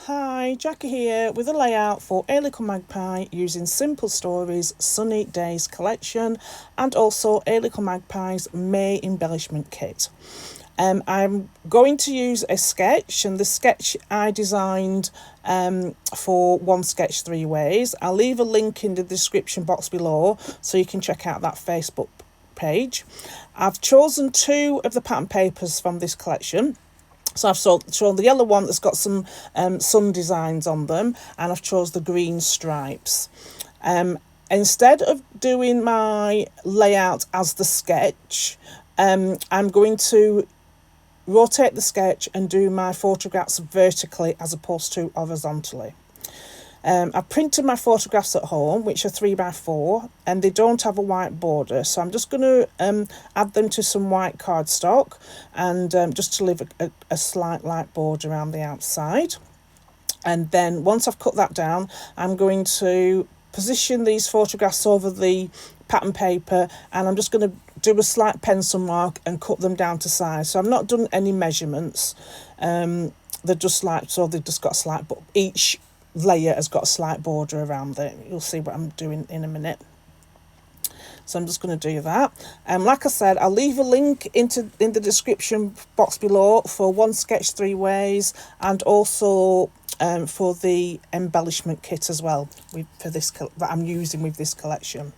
Hi, Jackie here with a layout for Hey Little Magpie using Simple Stories Sunny Days collection and also Hey Little Magpie's May Embellishment Kit. I'm going to use a sketch, and the sketch I designed for One Sketch Three Ways. I'll leave a link in the description box below so you can check out that Facebook page. I've chosen two of the pattern papers from this collection. So I've shown the yellow one that's got some sun designs on them, and I've chose the green stripes. Instead of doing my layout as the sketch, I'm going to rotate the sketch and do my photographs vertically as opposed to horizontally. I've printed my photographs at home, which are 3x4, and they don't have a white border. So I'm just going to add them to some white cardstock and just to leave a slight light border around the outside. And then once I've cut that down, I'm going to position these photographs over the pattern paper, and I'm just going to do a slight pencil mark and cut them down to size. So I've not done any measurements. They're just like, so they've just got a slight, but each layer has got a slight border around it. You'll see what I'm doing in a minute. So I'm just going to do that. Like I said, I'll leave a link in the description box below for One Sketch Three Ways and also for the embellishment kit as well for this that I'm using with this collection.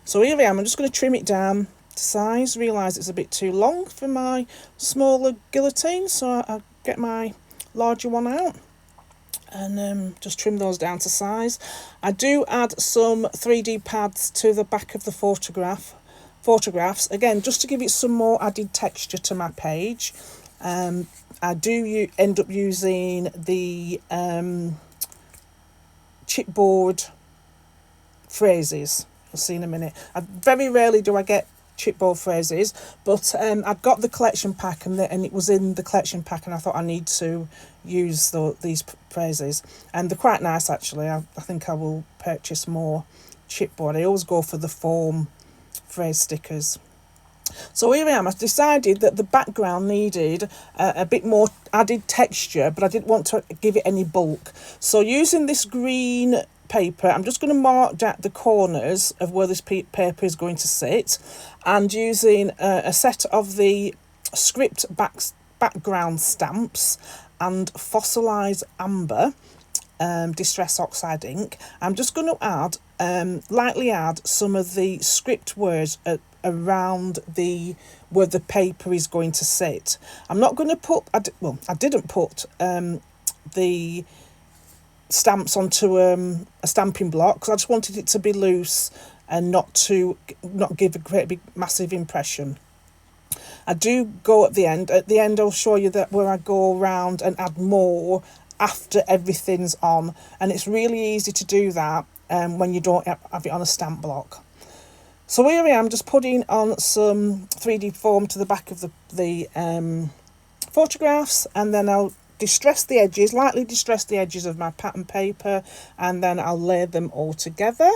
So here I am. I'm just going to trim it down to size. Realise it's a bit too long for my smaller guillotine, so I'll get my larger one out and just trim those down to size. I do add some 3D pads to the back of the photographs, again, just to give it some more added texture to my page. I do end up using the chipboard phrases. You'll see in a minute. Very rarely do I get chipboard phrases, but I'd got the collection pack and it was in the collection pack, and I thought I need to use these phrases, and they're quite nice actually. I think I will purchase more chipboard. I always go for the foam phrase stickers. So here I am. I've decided that the background needed a bit more added texture, but I didn't want to give it any bulk. So using this green paper, I'm just going to mark down the corners of where this paper is going to sit, and using a set of the script background stamps and fossilised amber distress oxide ink, I'm just going to add lightly add some of the script words around where the paper is going to sit. I'm not going to put I didn't put the stamps onto a stamping block because I just wanted it to be loose and not give a great big massive impression. I do go at the end. At the end I'll show you that where I go around and add more after everything's on, and it's really easy to do that when you don't have it on a stamp block. So here I am, just putting on some 3D foam to the back of the photographs, and then I'll lightly distress the edges of my pattern paper, and then I'll lay them all together.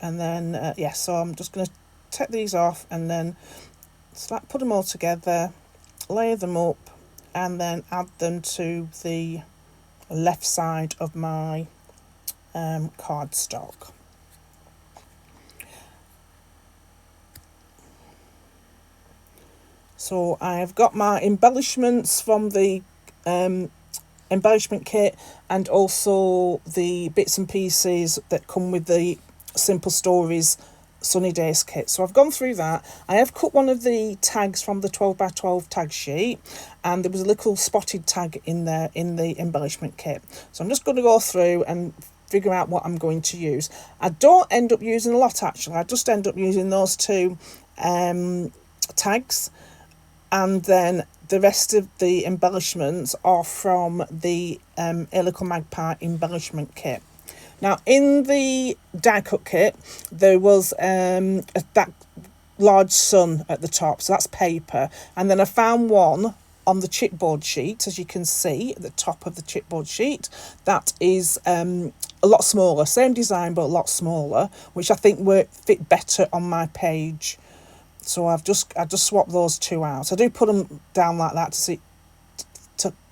And then, so I'm just going to take these off and then put them all together, lay them up, and then add them to the left side of my cardstock. So I've got my embellishments from the embellishment kit and also the bits and pieces that come with the Simple Stories Sunny Days kit. So I've gone through that. I have cut one of the tags from the 12x12 tag sheet, and there was a little spotted tag in there in the embellishment kit. So I'm just going to go through and figure out what I'm going to use. I don't end up using a lot actually. I just end up using those two tags, and then the rest of the embellishments are from the Hey Little Magpie embellishment kit. Now, in the die cut kit, there was that large sun at the top, so that's paper. And then I found one on the chipboard sheet, as you can see, at the top of the chipboard sheet. That is a lot smaller, same design, but a lot smaller, which I think would fit better on my page. So I just swapped those two out. I do put them down like that to see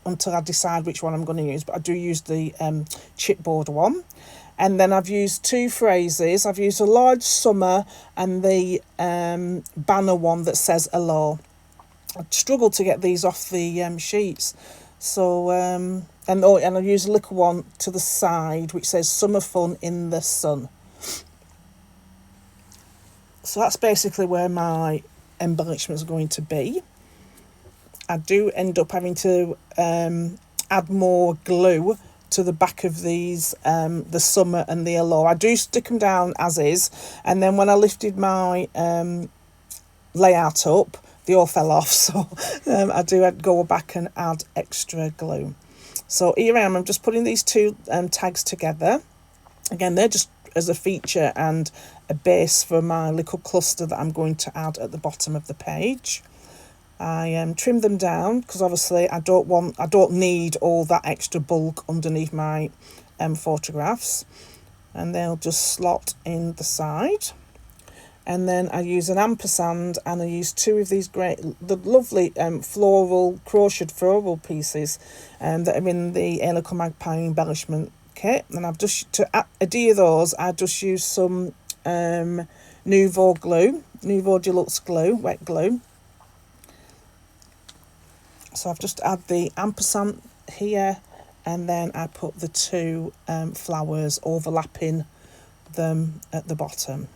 until I decide which one I'm going to use, but I do use the chipboard one. And then I've used two phrases. I've used a large summer and the banner one that says hello. I struggled to get these off the sheets. So, and I use a little one to the side which says summer fun in the sun. So that's basically where my embellishment is going to be. I do end up having to add more glue to the back of these, the summer and the hello. I do stick them down as is, and then when I lifted my layout up, they all fell off, so I do go back and add extra glue. So here I am, I'm just putting these two tags together. Again, they're just as a feature and a base for my little cluster that I'm going to add at the bottom of the page. I trimmed them down because obviously I don't need all that extra bulk underneath my photographs, and they'll just slot in the side. And then I use an ampersand, and I use two of these the lovely crocheted floral pieces that are in the Hey Little Magpie Embellishment kit. And I've just, to adhere those, I just use some Nouveau Deluxe glue, wet glue. So I've just added the ampersand here, and then I put the two flowers overlapping them at the bottom.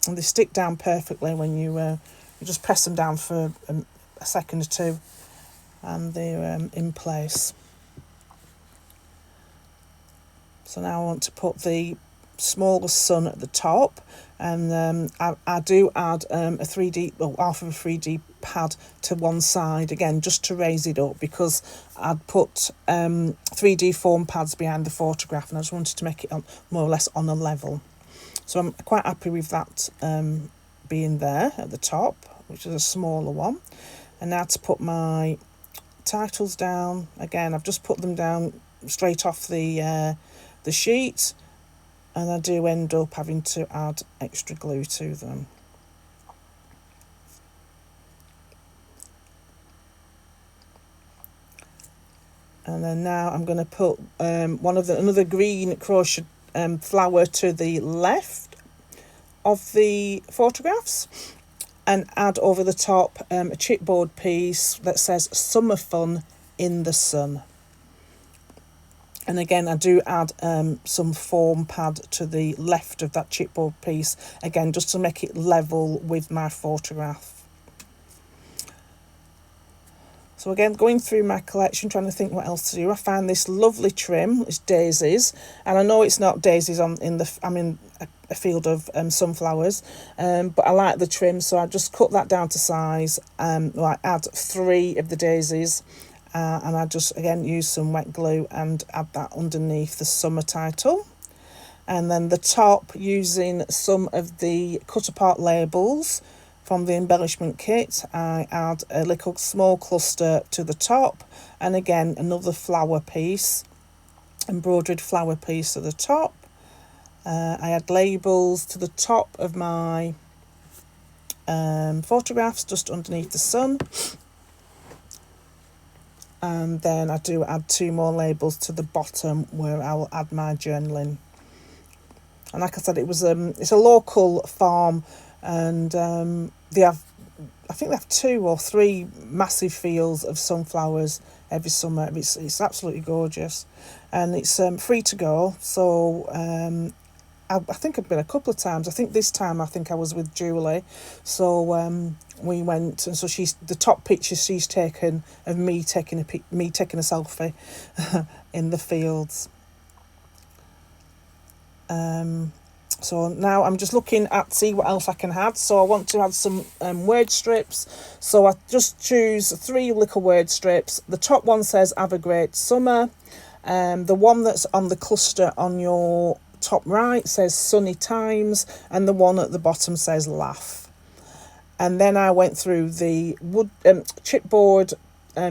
And they stick down perfectly when you just press them down for a second or two, and they're in place. So now I want to put the smaller sun at the top, and I do add half of a 3D pad to one side again, just to raise it up, because I'd put 3D foam pads behind the photograph, and I just wanted to make it more or less on a level. So I'm quite happy with that being there at the top, which is a smaller one. And now to put my titles down, again I've just put them down straight off the sheet, and I do end up having to add extra glue to them. And then now I'm going to put another green crochet flower to the left of the photographs, and add over the top a chipboard piece that says summer fun in the sun. And again, I do add some foam pad to the left of that chipboard piece, again, just to make it level with my photograph. So again, going through my collection, trying to think what else to do. I found this lovely trim, it's daisies, and I know it's not daisies I'm in a field of sunflowers, but I like the trim, so I just cut that down to size. I add 3 of the daisies, and I just again use some wet glue and add that underneath the summer title. And then the top, using some of the cut apart labels from the embellishment kit, I add a little small cluster to the top, and again another flower piece, embroidered flower piece to the top. I add labels to the top of my photographs, just underneath the sun. And then I do add 2 more labels to the bottom where I will add my journaling. And like I said, it's a local farm, and I think they have 2 or 3 massive fields of sunflowers every summer. It's absolutely gorgeous, and it's free to go. So I think I've been a couple of times. I think this time I was with Julie, so we went, and so the top picture she's taken of me taking a selfie in the fields. So now I'm just looking at see what else I can add. So I want to add some word strips. So I just choose 3 little word strips. The top one says "Have a great summer." The one that's on the cluster on your top right says "Sunny times," and the one at the bottom says "Laugh." And then I went through the wood chipboard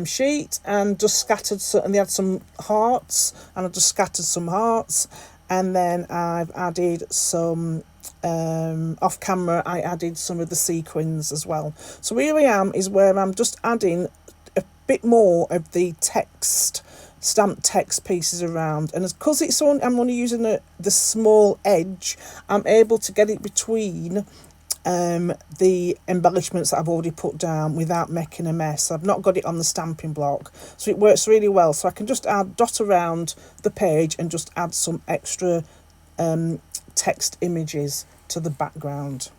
sheet and just scattered, and they had some hearts, and I just scattered some hearts. and then I've added some off camera. I added some of the sequins as well. So here I am is where I'm just adding a bit more of the text, stamped text pieces around, and because it's on, I'm only using the small edge, I'm able to get it between the embellishments that I've already put down without making a mess. I've not got it on the stamping block, so it works really well. So I can just dot around the page and just add some extra text images to the background.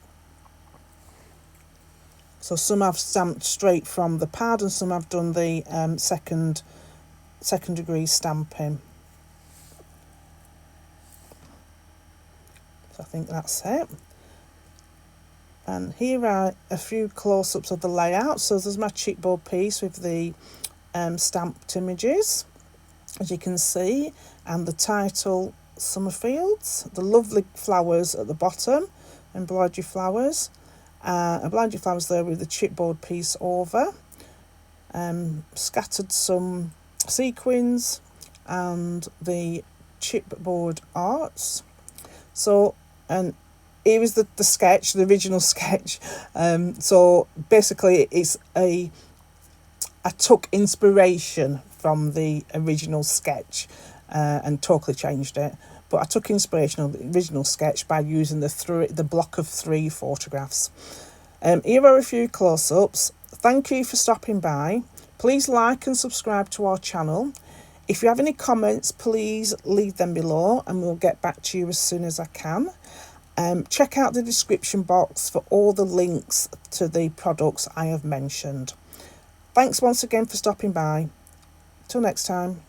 So some I've stamped straight from the pad, and some I've done the second degree stamping. So I think that's it. And here are a few close-ups of the layout. So there's my chipboard piece with the stamped images, as you can see, and the title Summerfields, the lovely flowers at the bottom, embroidery flowers there with the chipboard piece over, scattered some sequins and the chipboard arts. So, and here is the sketch, the original sketch. So basically I took inspiration from the original sketch and totally changed it. But I took inspiration of the original sketch by using the block of 3 photographs. Here are a few close-ups. Thank you for stopping by. Please like and subscribe to our channel. If you have any comments, please leave them below and we'll get back to you as soon as I can. Check out the description box for all the links to the products I have mentioned. Thanks once again for stopping by. Till next time.